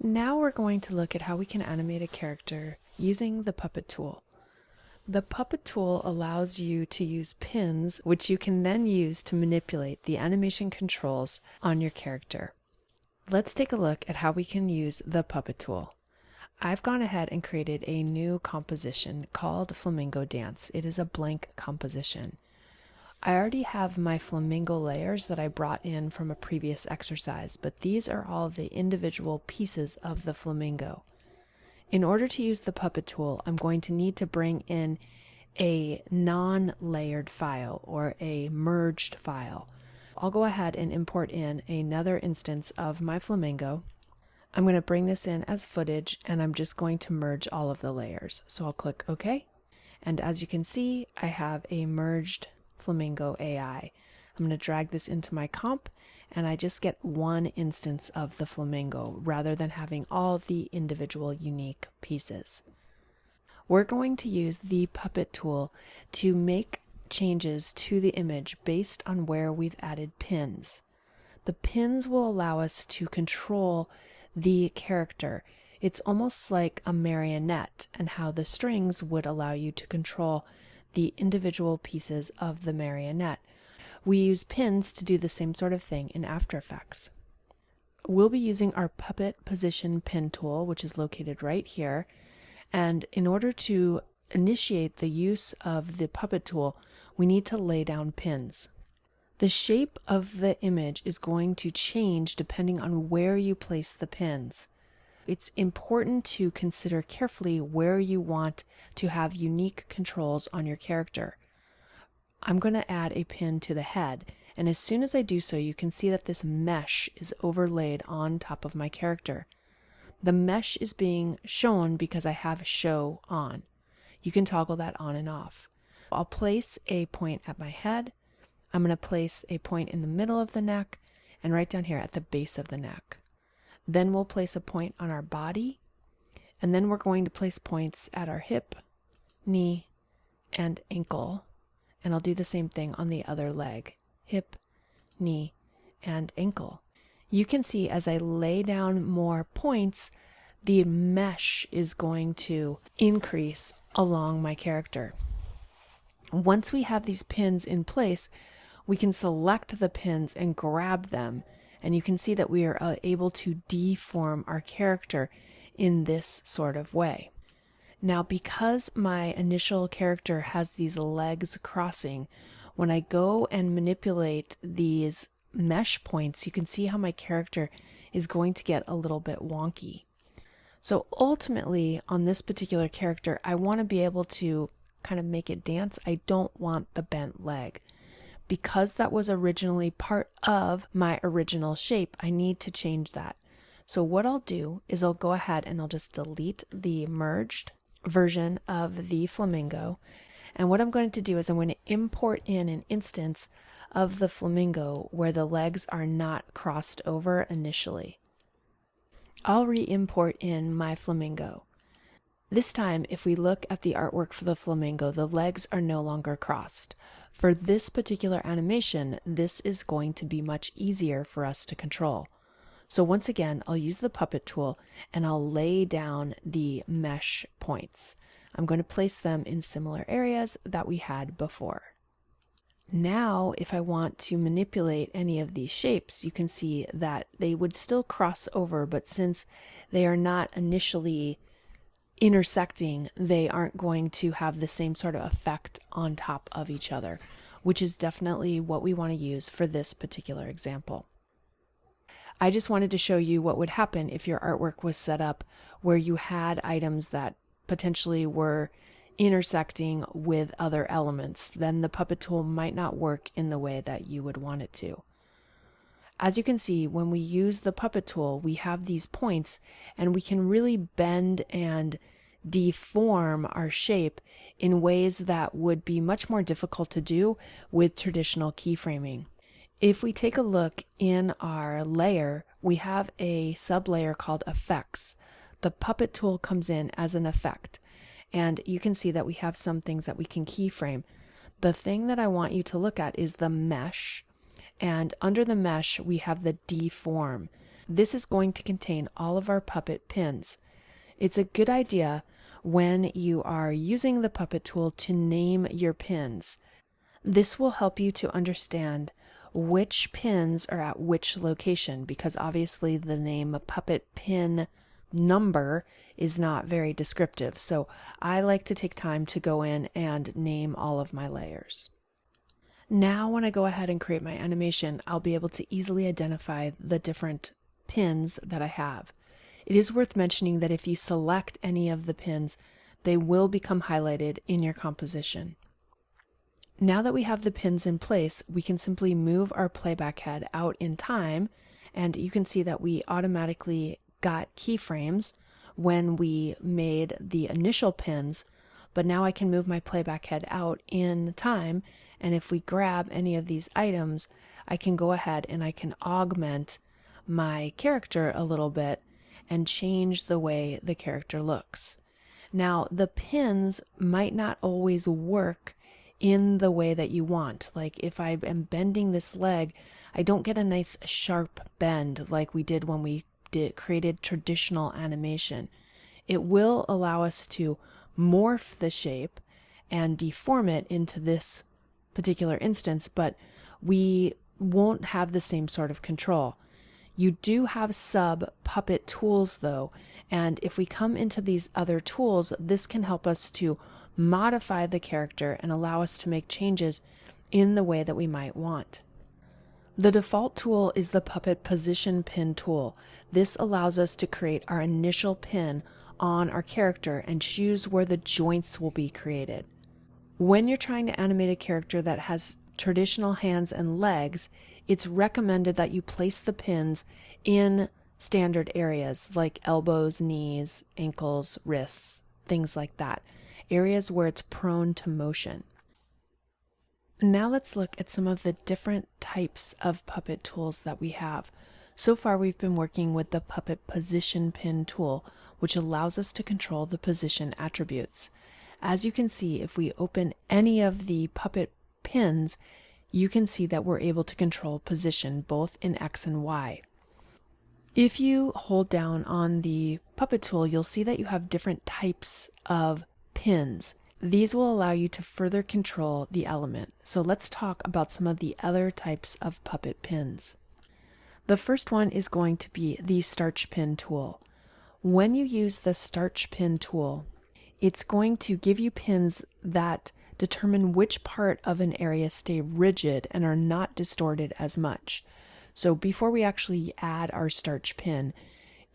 Now we're going to look at how we can animate a character using the puppet tool. The puppet tool allows you to use pins, which you can then use to manipulate the animation controls on your character. Let's take a look at how we can use the puppet tool. I've gone ahead and created a new composition called Flamingo Dance. It is a blank composition. I already have my flamingo layers that I brought in from a previous exercise, but these are all the individual pieces of the flamingo. In order to use the puppet tool, I'm going to need to bring in a non-layered file or a merged file. I'll go ahead and import in another instance of my flamingo. I'm going to bring this in as footage, and I'm just going to merge all of the layers. So I'll click OK. And as you can see, I have a merged Flamingo AI. I'm going to drag this into my comp, and I just get one instance of the flamingo rather than having all of the individual unique pieces. We're going to use the puppet tool to make changes to the image based on where we've added pins. The pins will allow us to control the character. It's almost like a marionette, and how the strings would allow you to control the individual pieces of the marionette. We use pins to do the same sort of thing in After Effects. We'll be using our puppet position pin tool, which is located right here. And in order to initiate the use of the puppet tool, we need to lay down pins. The shape of the image is going to change depending on where you place the pins. It's important to consider carefully where you want to have unique controls on your character. I'm going to add a pin to the head, and as soon as I do so, you can see that this mesh is overlaid on top of my character. The mesh is being shown because I have show on. You can toggle that on and off. I'll place a point at my head. I'm going to place a point in the middle of the neck and right down here at the base of the neck. Then we'll place a point on our body, and then we're going to place points at our hip, knee, and ankle. And I'll do the same thing on the other leg, hip, knee, and ankle. You can see as I lay down more points, the mesh is going to increase along my character. Once we have these pins in place, we can select the pins and grab them. And you can see that we are able to deform our character in this sort of way. Now, because my initial character has these legs crossing, when I go and manipulate these mesh points, you can see how my character is going to get a little bit wonky. So ultimately, on this particular character, I want to be able to kind of make it dance. I don't want the bent leg. Because that was originally part of my original shape, I need to change that. So what I'll do is I'll go ahead and I'll just delete the merged version of the flamingo. And what I'm going to do is I'm going to import in an instance of the flamingo where the legs are not crossed over initially. I'll re-import in my flamingo. This time, if we look at the artwork for the flamingo, the legs are no longer crossed. For this particular animation, this is going to be much easier for us to control. So once again, I'll use the puppet tool and I'll lay down the mesh points. I'm going to place them in similar areas that we had before. Now, if I want to manipulate any of these shapes, you can see that they would still cross over, but since they are not initially intersecting, they aren't going to have the same sort of effect on top of each other, which is definitely what we want to use for this particular example. I just wanted to show you what would happen if your artwork was set up where you had items that potentially were intersecting with other elements. Then the puppet tool might not work in the way that you would want it to. As you can see, when we use the puppet tool, we have these points and we can really bend and deform our shape in ways that would be much more difficult to do with traditional keyframing. If we take a look in our layer, we have a sublayer called Effects. The puppet tool comes in as an effect, and you can see that we have some things that we can keyframe. The thing that I want you to look at is the mesh And under the mesh, we have the deform. This is going to contain all of our puppet pins. It's a good idea when you are using the puppet tool to name your pins. This will help you to understand which pins are at which location, because obviously the name puppet pin number is not very descriptive. So I like to take time to go in and name all of my layers. Now when I go ahead and create my animation, I'll be able to easily identify the different pins that I have. It is worth mentioning that if you select any of the pins, they will become highlighted in your composition. Now that we have the pins in place, we can simply move our playback head out in time, and you can see that we automatically got keyframes when we made the initial pins, but now I can move my playback head out in time, and if we grab any of these items, I can go ahead and I can augment my character a little bit and change the way the character looks. Now, the pins might not always work in the way that you want. Like if I am bending this leg, I don't get a nice sharp bend like we did when we created traditional animation. It will allow us to morph the shape and deform it into this particular instance, but we won't have the same sort of control. You do have sub puppet tools though, and if we come into these other tools, this can help us to modify the character and allow us to make changes in the way that we might want. The default tool is the Puppet Position Pin tool. This allows us to create our initial pin on our character and choose where the joints will be created. When you're trying to animate a character that has traditional hands and legs, it's recommended that you place the pins in standard areas like elbows, knees, ankles, wrists, things like that. Areas where it's prone to motion. Now let's look at some of the different types of puppet tools that we have. So far we've been working with the Puppet Position Pin tool, which allows us to control the position attributes. As you can see, if we open any of the puppet pins, you can see that we're able to control position both in X and Y. If you hold down on the puppet tool, you'll see that you have different types of pins. These will allow you to further control the element. So let's talk about some of the other types of puppet pins. The first one is going to be the Starch Pin tool. When you use the Starch Pin tool, it's going to give you pins that determine which part of an area stay rigid and are not distorted as much. So before we actually add our starch pin,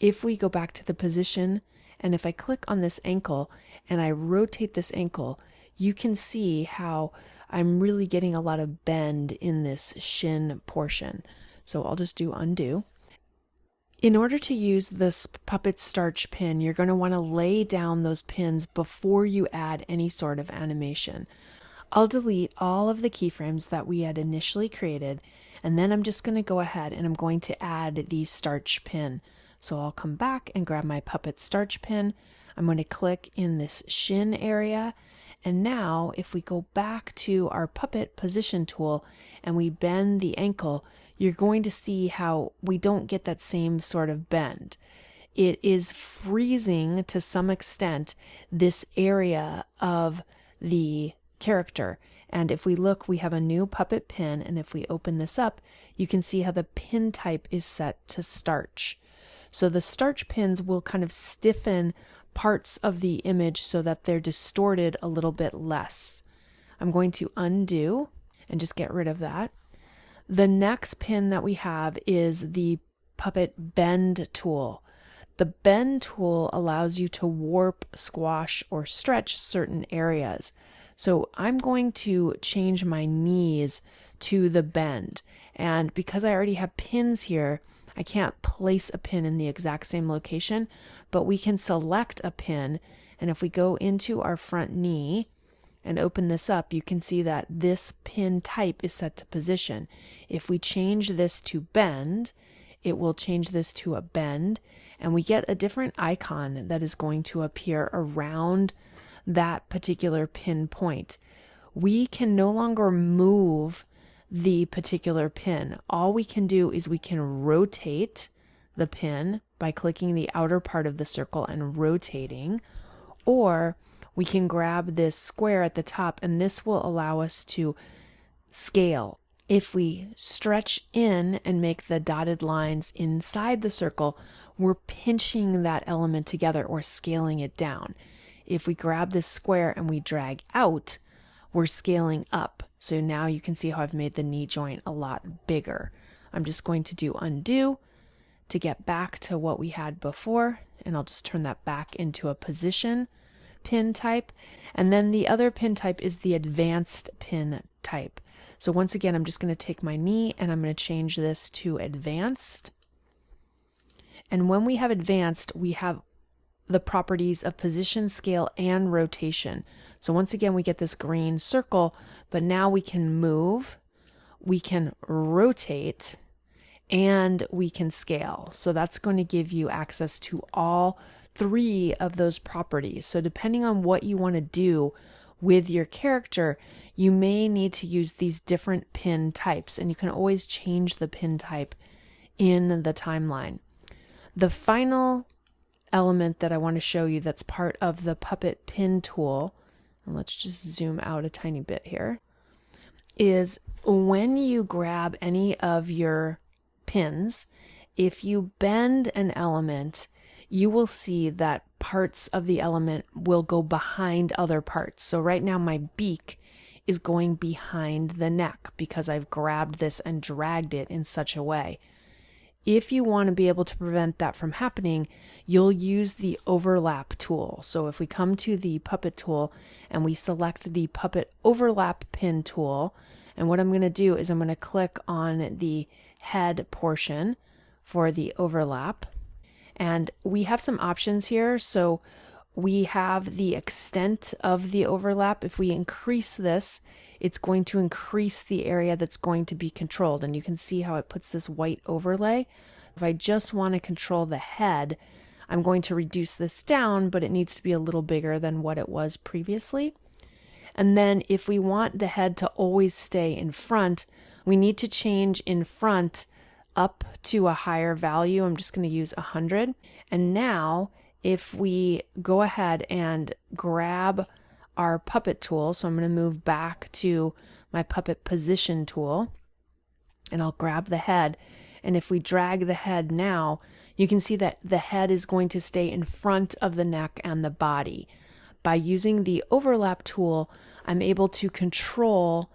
if we go back to the position, and if I click on this ankle and I rotate this ankle, you can see how I'm really getting a lot of bend in this shin portion. So I'll just do undo. In order to use this puppet starch pin, you're going to want to lay down those pins before you add any sort of animation. I'll delete all of the keyframes that we had initially created, and then I'm just going to go ahead and I'm going to add the starch pin. So I'll come back and grab my puppet starch pin. I'm going to click in this shin area. And now if we go back to our puppet position tool and we bend the ankle, you're going to see how we don't get that same sort of bend. It is freezing to some extent this area of the character. And if we look, we have a new puppet pin, and if we open this up, you can see how the pin type is set to starch. So the starch pins will kind of stiffen parts of the image so that they're distorted a little bit less. I'm going to undo and just get rid of that. The next pin that we have is the Puppet Bend tool. The Bend tool allows you to warp, squash, or stretch certain areas. So I'm going to change my knees to the bend. And because I already have pins here, I can't place a pin in the exact same location, but we can select a pin. And if we go into our front knee and open this up, you can see that this pin type is set to position. If we change this to bend, it will change this to a bend, and we get a different icon that is going to appear around that particular pin point. We can no longer move the particular pin. All we can do is we can rotate the pin by clicking the outer part of the circle and rotating, or we can grab this square at the top, and this will allow us to scale. If we stretch in and make the dotted lines inside the circle, we're pinching that element together or scaling it down. If we grab this square and we drag out, we're scaling up. So now you can see how I've made the knee joint a lot bigger. I'm just going to do undo to get back to what we had before, and I'll just turn that back into a position pin type. And then the other pin type is the advanced pin type. So once again, I'm just going to take my knee and I'm going to change this to advanced. And when we have advanced, we have the properties of position, scale, and rotation. So once again, we get this green circle, but now we can move, we can rotate, and we can scale. So that's going to give you access to all three of those properties. So depending on what you want to do with your character, you may need to use these different pin types, and you can always change the pin type in the timeline. The final element that I want to show you that's part of the puppet pin tool, and let's just zoom out a tiny bit here, is when you grab any of your pins, if you bend an element, you will see that parts of the element will go behind other parts. So right now my beak is going behind the neck because I've grabbed this and dragged it in such a way. If you want to be able to prevent that from happening, you'll use the overlap tool. So if we come to the puppet tool and we select the puppet overlap pin tool, and what I'm going to do is I'm going to click on the head portion for the overlap. And we have some options here. So we have the extent of the overlap. If we increase this, it's going to increase the area that's going to be controlled. And you can see how it puts this white overlay. If I just want to control the head, I'm going to reduce this down, but it needs to be a little bigger than what it was previously. And then if we want the head to always stay in front, we need to change in front up to a higher value. I'm just going to use 100. And now if we go ahead and grab our puppet tool, so I'm going to move back to my puppet position tool, and I'll grab the head. And if we drag the head now, you can see that the head is going to stay in front of the neck and the body. By using the overlap tool, I'm able to control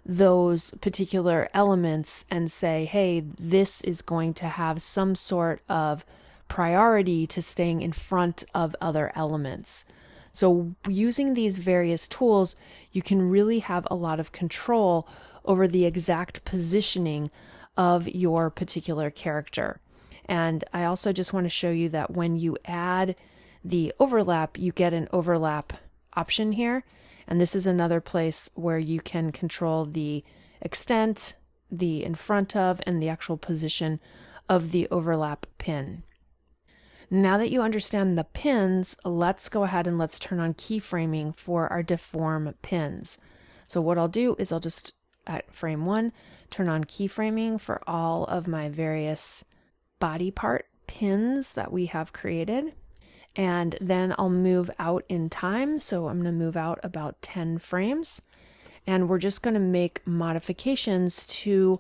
those particular elements and say, hey, this is going to have some sort of priority to staying in front of other elements. So using these various tools, you can really have a lot of control over the exact positioning of your particular character. And I also just want to show you that when you add the overlap, you get an overlap option here. And this is another place where you can control the extent, the in front of, and the actual position of the overlap pin. Now that you understand the pins, let's go ahead and let's turn on keyframing for our deform pins. So what I'll do is I'll just, at frame 1, turn on keyframing for all of my various body part pins that we have created. And then I'll move out in time. So I'm going to move out about 10 frames. And we're just going to make modifications to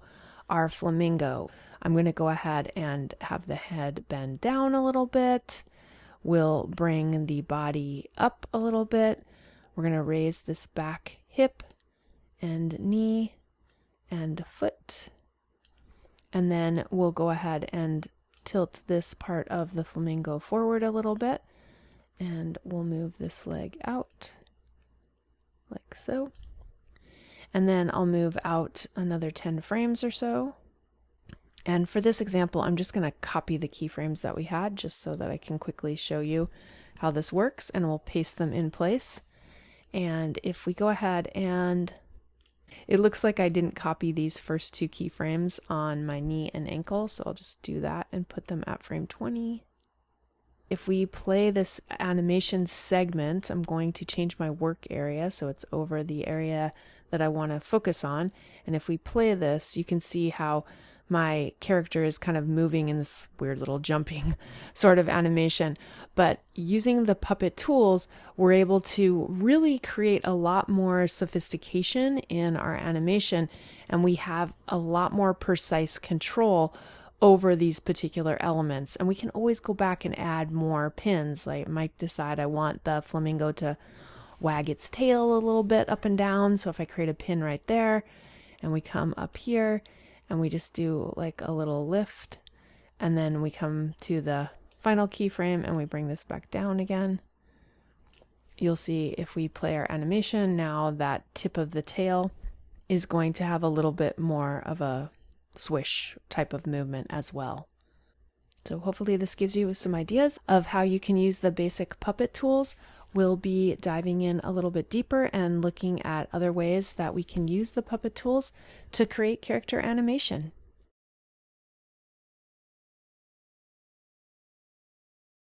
our flamingo. I'm going to go ahead and have the head bend down a little bit. We'll bring the body up a little bit. We're going to raise this back hip and knee and foot. And then we'll go ahead and tilt this part of the flamingo forward a little bit, and we'll move this leg out like so. And then I'll move out another 10 frames or so. And for this example, I'm just going to copy the keyframes that we had just so that I can quickly show you how this works, and we'll paste them in place. And if we go ahead and it looks like I didn't copy these first 2 keyframes on my knee and ankle, so I'll just do that and put them at frame 20. If we play this animation segment, I'm going to change my work area so it's over the area that I want to focus on. And if we play this, you can see how my character is kind of moving in this weird little jumping sort of animation. But using the puppet tools, we're able to really create a lot more sophistication in our animation, and we have a lot more precise control over these particular elements. And we can always go back and add more pins. Like I might decide I want the flamingo to wag its tail a little bit up and down. So if I create a pin right there and we come up here and we just do like a little lift, and then we come to the final keyframe and we bring this back down again. You'll see if we play our animation now, that tip of the tail is going to have a little bit more of a swish type of movement as well. So hopefully this gives you some ideas of how you can use the basic puppet tools. We'll be diving in a little bit deeper and looking at other ways that we can use the puppet tools to create character animation.